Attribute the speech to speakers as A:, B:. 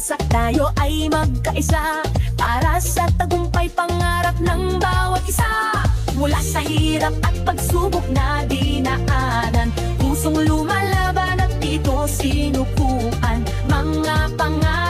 A: bagsak tayo ay magkaisa para sa tagumpay pangarap ng bawat isa. Mula sa hirap at pagsubok na dinaanan, pusong lumalaban at ito sinukuan. Mga pangarap